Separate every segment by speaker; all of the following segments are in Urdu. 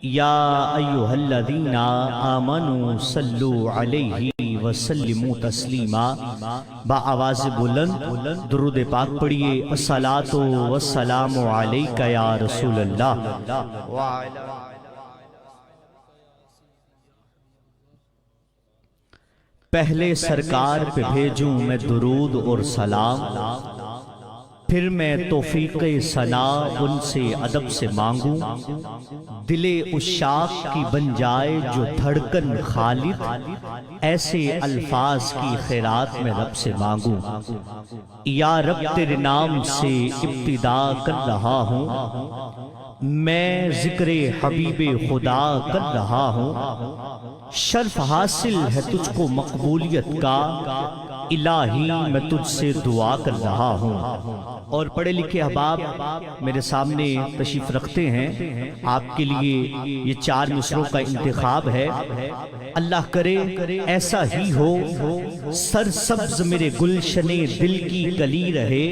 Speaker 1: یا ایھا الذین آمنوا صلوا علیہ وسلموا تسلیما، با آواز بلند درود پاک پڑھیے، الصلاۃ والسلام علیک یا رسول اللہ۔ پہلے سرکار پہ بھیجوں میں درود اور سلام، پھر میں توفیق ثنا ان سے ادب سے مانگوں، دل عشاق کی بن جائے جو دھڑکن خالد، ایسے الفاظ کی خیرات میں رب سے مانگوں۔ یا رب تیرے نام سے ابتدا کر رہا ہوں، میں ذکر حبیب خدا کر رہا ہوں، شرف حاصل ہے تجھ کو مقبولیت کا، الہی میں تجھ سے دعا کر رہا ہوں۔ اور پڑھے لکھے احباب میرے سامنے تشریف رکھتے ہیں، آپ کے لیے یہ 4 مصروں کا انتخاب ہے۔ اللہ کرے ایسا ہی ہو، سرسبز میرے گلشن دل کی کلی رہے،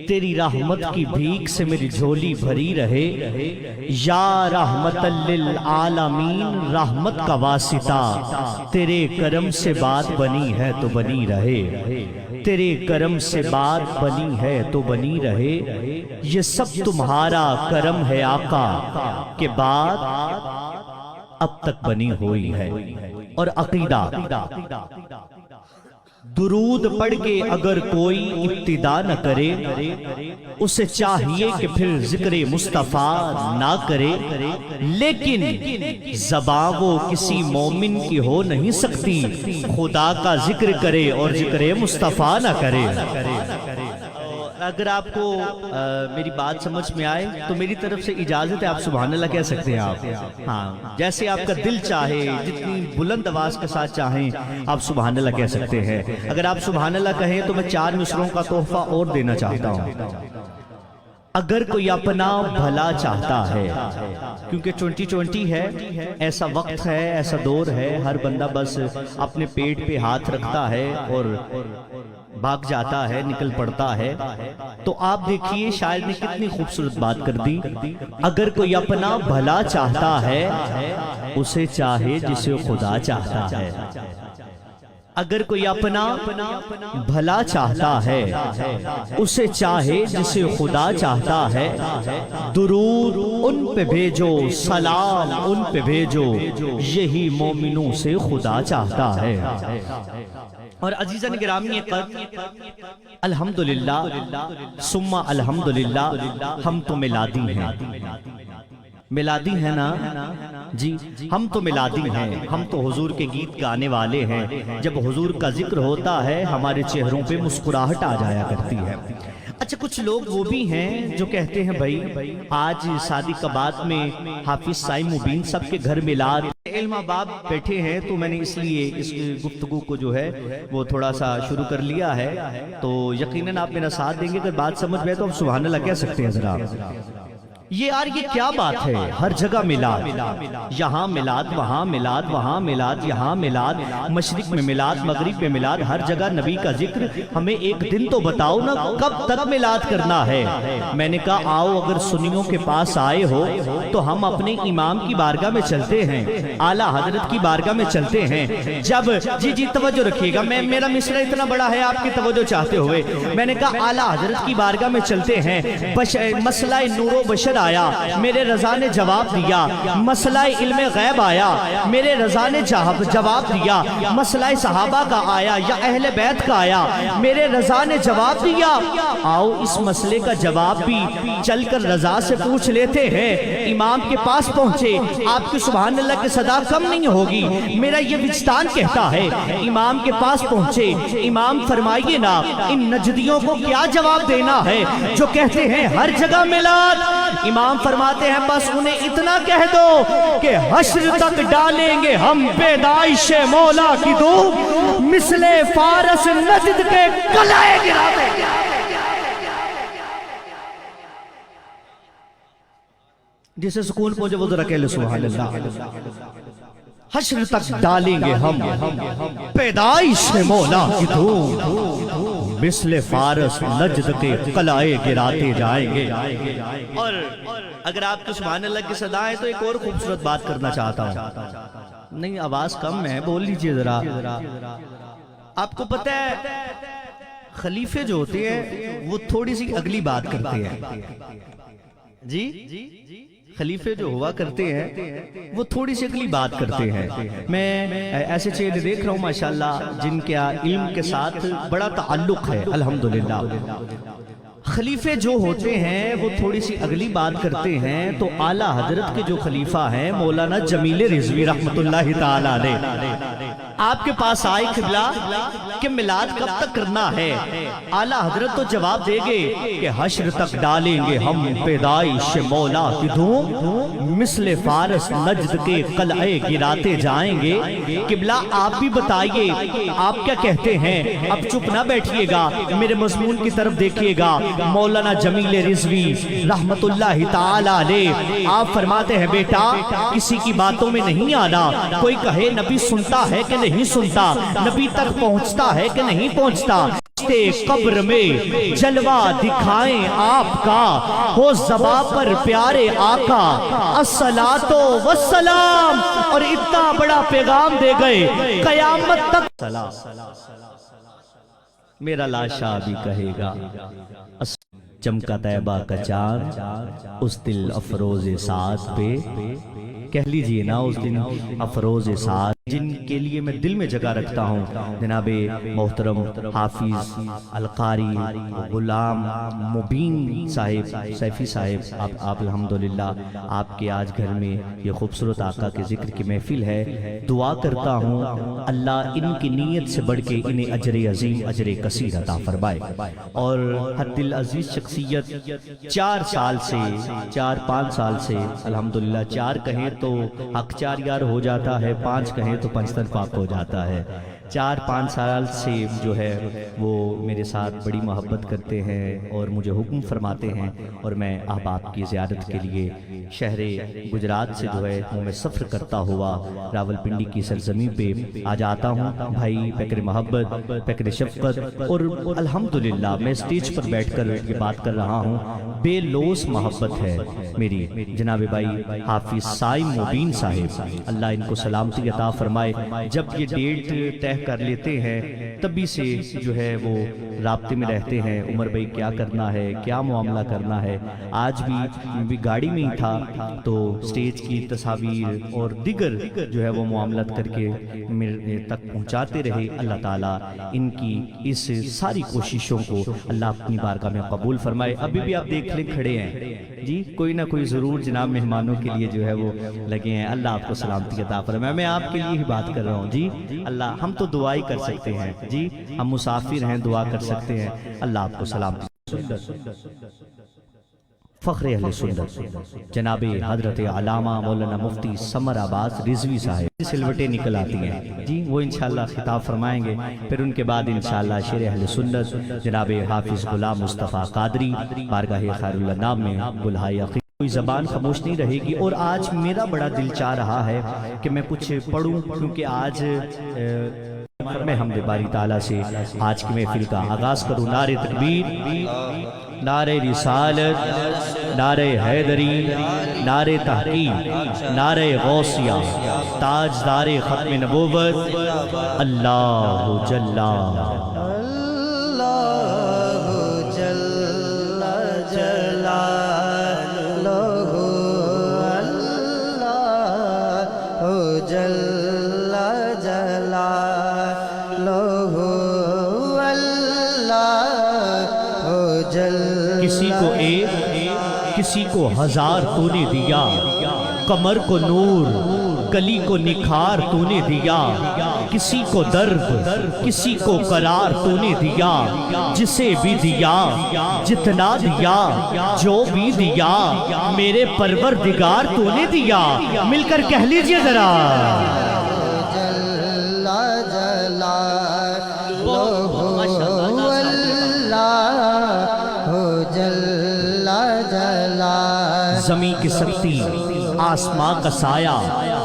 Speaker 1: تیری رحمت کی بھیک سے میری جھولی بھری رہے، یا رحمت للعالمین رحمت کا واسطہ، تیرے کرم سے بات بنی ہے تو بنی رہے، تیرے کرم سے بات بنی ہے تو بنی رہے، یہ سب تمہارا کرم ہے آقا کہ بات اب تک بنی ہوئی ہے۔ اور عقیدہ، درود پڑھ کے اگر کوئی ابتدا نہ کرے، اسے چاہیے کہ پھر ذکر مصطفیٰ نہ کرے، لیکن زبان وہ کسی مومن کی ہو نہیں سکتی، خدا کا ذکر کرے اور ذکر مصطفیٰ نہ کرے۔ اگر آپ کو میری بات سمجھ میں آئے تو میری طرف سے اجازت ہے، آپ سبحان اللہ کہہ سکتے ہیں آپ، ہاں جیسے آپ کا دل چاہے، جتنی بلند آواز کے ساتھ چاہیں آپ سبحان اللہ کہہ سکتے ہیں۔ اگر آپ سبحان اللہ کہیں تو میں 4 مصروں کا تحفہ اور دینا چاہتا ہوں۔ اگر کوئی اپنا بھلا چاہتا ہے، کیونکہ 2020 ہے، ایسا وقت ہے، ایسا دور ہے، ہر بندہ بس اپنے پیٹ پہ ہاتھ رکھتا ہے اور بھاگ جاتا ہے، نکل پڑتا ہے، تو آپ دیکھیے شاعر نے کتنی خوبصورت بات کر دی۔ اگر کوئی اپنا بھلا چاہتا ہے، اسے چاہے جسے خدا چاہتا ہے۔ اگر کوئی اپنا بھلا چاہتا ہے، اسے چاہے جسے خدا چاہتا ہے، درود ان پہ بھیجو، سلام ان پہ بھیجو، یہی مومنوں سے خدا چاہتا ہے۔ اور عزیزان گرامی قدر، الحمدللہ ثم الحمدللہ، ہم تو میلادی ہیں، میلادی ہیں نا جی، ہم تو میلادی ہیں، ہم تو حضور کے گیت گانے والے ہیں۔ جب حضور کا ذکر ہوتا ہے ہمارے چہروں پہ مسکراہٹ آ جایا کرتی ہے۔ اچھا کچھ لوگ وہ بھی ہیں جو کہتے ہیں بھائی آج شادی کا بعد میں حافظ سائی مبین سب کے گھر میلاد، علم آباد بیٹھے ہیں، تو میں نے اس لیے اس گفتگو کو جو ہے وہ تھوڑا سا شروع کر لیا ہے، تو یقیناً آپ میرا ساتھ دیں گے۔ اگر بات سمجھ میں تو ہم سبحان اللہ کہہ سکتے ہیں ذرا۔ یہ یار یہ کیا بات ہے، ہر جگہ میلاد، یہاں میلاد، وہاں میلاد، وہاں میلاد، یہاں میلاد، مشرق میں میلاد، مغرب میں میلاد، ہر جگہ نبی کا ذکر۔ ہمیں ایک دن تو بتاؤ نا کب تک میلاد کرنا ہے۔ میں نے کہا آؤ اگر سنیوں کے پاس آئے ہو تو ہم اپنے امام کی بارگاہ میں چلتے ہیں، اعلیٰ حضرت کی بارگاہ میں چلتے ہیں۔ جب جی توجہ رکھیے گا، میرا مصرع اتنا بڑا ہے آپ کی توجہ چاہتے ہوئے، میں نے کہا اعلیٰ حضرت کی بارگاہ میں چلتے ہیں، مسئلہ نور و بشر آیا، میرے رضا نے جواب دیا، مسئلہ علم غیب آیا، میرے رضا نے جواب دیا، مسئلہ صحابہ کا آیا یا اہل بیت کا آیا، میرے رضا نے جواب دیا۔ آؤ اس مسئلے کا جواب بھی چل کر رضا سے پوچھ لیتے ہیں۔ امام کے پاس پہنچے، آپ کی سبحان اللہ کی صدا کم نہیں ہوگی، میرا یہ وجدان کہتا ہے۔ امام کے پاس پہنچے، امام فرمائیے نا ان نجدیوں کو کیا جواب دینا ہے جو کہتے ہیں ہر جگہ میلاد۔ امام فرماتے ہیں بس انہیں اتنا کہہ دو کہ حشر تک ڈالیں گے ہم پیدائش مولا کی دھوپ، مثل فارس نجد کے گلائے گرا دیں گے۔ جسے سکون پہنچے وہ ذرا کہہ لے سبحان اللہ۔ حشر تک ڈالیں گے ہم پیدائش مولا کی دھوپ، مثل فارس نجد کے قلعے گراتے جائیں گے۔ اور اگر آپ کو سبحان اللہ کی صدا ہے تو ایک اور خوبصورت بات کرنا چاہتا ہوں۔ نہیں آواز کم ہے، بول لیجئے ذرا۔ آپ کو پتہ ہے خلیفے جو ہوتے ہیں وہ تھوڑی سی اگلی بات کرتے ہیں جی، خلیفے جو ہوا کرتے ہیں وہ تھوڑی سی اگلی بات کرتے ہیں۔ میں ایسے چہرے دیکھ رہا ہوں ماشاءاللہ جن کے علم کے ساتھ بڑا تعلق ہے الحمدللہ۔ خلیفے جو ہوتے ہیں وہ تھوڑی سی اگلی بات کرتے ہیں، تو اعلیٰ حضرت کے جو خلیفہ ہیں مولانا جمیل رضوی رحمت اللہ تعالی علیہ آپ کے پاس آئے قبلہ کہ میلاد کب تک کرنا ہے؟ اعلیٰ حضرت تو جواب دے گے کہ حشر تک ڈالیں گے ہم پیدائش مولا کی دھوم، مثل فارس نجد کے قلعے گراتے جائیں گے۔ قبلہ آپ بھی بتائیے آپ کیا کہتے ہیں؟ اب چپ نہ بیٹھیے گا، میرے مضمون کی طرف دیکھیے گا۔ مولانا جمیل رضوی رحمت اللہ تعالی علیہ آپ فرماتے ہیں بیٹا کسی کی باتوں میں نہیں آنا، کوئی کہے نبی سنتا ہے کہ نہیں سنتا، نبی تک پہنچتا ہے کہ نہیں پہنچتا، قبر میں جلوہ دکھائیں آپ کا، ہو زباں پر پیارے آقا الصلاۃ والسلام، اور اتنا بڑا پیغام دے گئے قیامت تک۔ میرا لاشا بھی کہے گا چمکا طیبہ کا چاند اس دل افروز سعد پہ، کہہ لیجئے نا اس دن افروز سعد، جن کے لیے میں دل میں جگہ رکھتا ہوں جناب محترم حافظ القاری غلام مبین صاحب سیفی صاحب، آپ الحمدللہ آپ کے آج گھر میں یہ خوبصورت آقا کے ذکر کی محفل ہے۔ دعا کرتا ہوں اللہ ان کی نیت سے بڑھ کے انہیں اجر عظیم اجر کثیر عطا فرمائے، اور ہر دل عزیز شخصیت 4 سال سے 4-5 سال سے الحمدللہ، 4 کہیں تو حق 4 یار ہو جاتا ہے، 5 کہیں تو پنجتن پاک ہو جاتا ہے۔ 4-5 سال سے جو ہے وہ میرے ساتھ بڑی محبت کرتے ہیں اور مجھے حکم فرماتے ہیں، اور میں احباب کی زیارت کے لیے شہر گجرات سے جو ہے میں سفر کرتا ہوا راول پنڈی کی سرزمین پہ آ جاتا ہوں۔ بھائی پیکر محبت، پیکر شفقت، اور الحمدللہ میں سٹیج پر بیٹھ کر یہ بات کر رہا ہوں، بے لوث محبت ہے میری جناب بھائی حافظ سائم مبین صاحب، اللہ ان کو سلامتی عطا فرمائے۔ جب یہ ڈیٹ طے کر لیتے ہیں تبھی سے جو ہے وہ رابطے میں رہتے ہیں، عمر بھائی کیا کرنا ہے، کیا معاملہ کرنا ہے۔ آج بھی گاڑی میں ہی تھا تو سٹیج کی تصاویر اور دیگر جو ہے وہ معاملات کر کے میرے تک پہنچاتے رہے۔ اللہ تعالیٰ ان کی اس ساری کوششوں کو اللہ اپنی بارگاہ میں قبول فرمائے۔ ابھی بھی آپ دیکھ لیں کھڑے ہیں جی، کوئی نہ کوئی ضرور جناب مہمانوں کے لیے جو ہے وہ لگے ہیں۔ اللہ آپ کو سلامتی عطا فرمائے۔ میں آپ کے لیے ہی بات کر رہا ہوں جی، اللہ ہم تو دعا ہی کر سکتے ہیں جی، ہم مسافر ہیں دعا کر سکتے ہیں۔ اللہ آپ کو سلامتی۔ فخر اہل سنت جناب حضرت علامہ مولانا مفتی سمر عباس رضوی صاحب سلوٹیں نکل آتی ہیں جی، وہ انشاءاللہ خطاب فرمائیں گے، پھر ان کے بعد انشاءاللہ شیر اہل سنت جناب حافظ غلام مصطفیٰ قادری بارگاہ خیر اللہ نام میں بلہائی عقید، کوئی زبان خاموش نہیں رہے گی۔ اور آج میرا بڑا دل چاہ رہا ہے کہ میں کچھ پڑھوں، کیونکہ آج میں حمد باری تعالیٰ سے آج کی محفل کا آغاز کروں۔ نعرہ تکبیر، نعرہ رسالت، نعرہ حیدری، نعرہ تحقیق، نعرہ غوثیہ، تاجدار ختم نبوت، اللہ جل کسی کو 1 کسی کو 1000 تو نے دیا، کمر کو نور کلی کو نکھار تو نے دیا، کسی کو درد کسی کو قرار تو نے دیا، جسے بھی دیا جتنا دیا جو بھی دیا میرے پروردگار تو نے دیا۔ مل کر کہہ لیجئے ذرا زمین کی سکتی آسماں کا سایہ،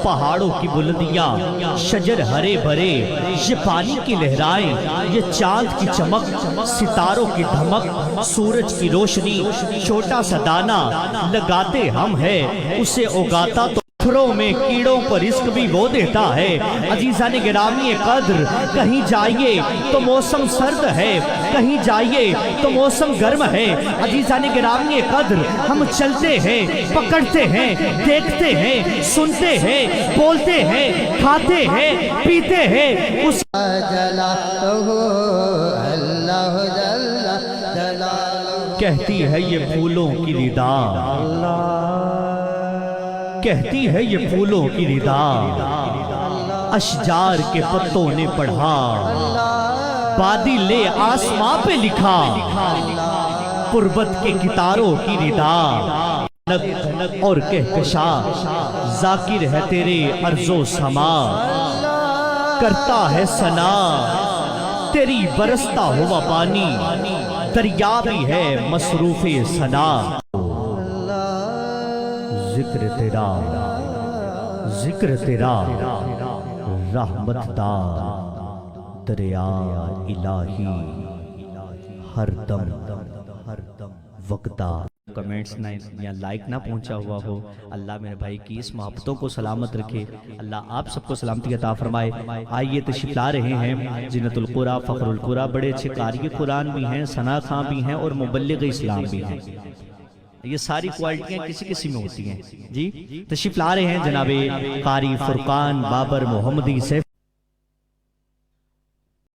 Speaker 1: پہاڑوں کی بلندیاں، شجر ہرے بھرے، یہ پانی کی لہرائیں، یہ چاند کی چمک، ستاروں کی دھمک، سورج کی روشنی، چھوٹا سا دانہ لگاتے ہم ہے، اسے اگاتا تو پتھروں میں کیڑوں پر رزق بھی وہ دیتا ہے۔ عزیزان گرامی قدر، کہیں جائیے تو موسم سرد ہے، کہیں جائیے تو موسم گرم ہے۔ عزیزان گرامی قدر، ہم چلتے ہیں، پکڑتے ہیں، دیکھتے ہیں، سنتے ہیں، بولتے ہیں، کھاتے ہیں، پیتے ہیں، اس کہتی ہے یہ پھولوں کی ردا، کہتی ہے یہ پھولوں کی ردا، اشجار کے پتوں نے پڑھا، بادل لے آسماں پہ لکھا، قربت کے ستاروں کی ردا، اور کہکشا ذاکر ہے تیرے ارض و سما، کرتا ہے ثنا تیری برستا ہوا پانی، دریا بھی ہے مصروف ثنا۔ ذکر تیرا، ذکر تیرا، رحمت دا دریا الہی، ہر دم وقتا۔ کمنٹس نہ یا لائک نہ پہنچا ہوا ہو، اللہ میرے بھائی کی اس محبتوں کو سلامت رکھے، اللہ آپ سب کو سلامتی عطا فرمائے۔ آئیے تشریف لا رہے ہیں زینت القرآن فخر القرآن، بڑے اچھے قاری قرآن بھی ہیں، ثنا خاں بھی ہیں اور مبلغ اسلام بھی ہیں۔ یہ ساری کوالٹیاں کسی کسی میں ہوتی ہیں جی۔ تشریف لا رہے ہیں جناب قاری فرقان بابر محمدی سیف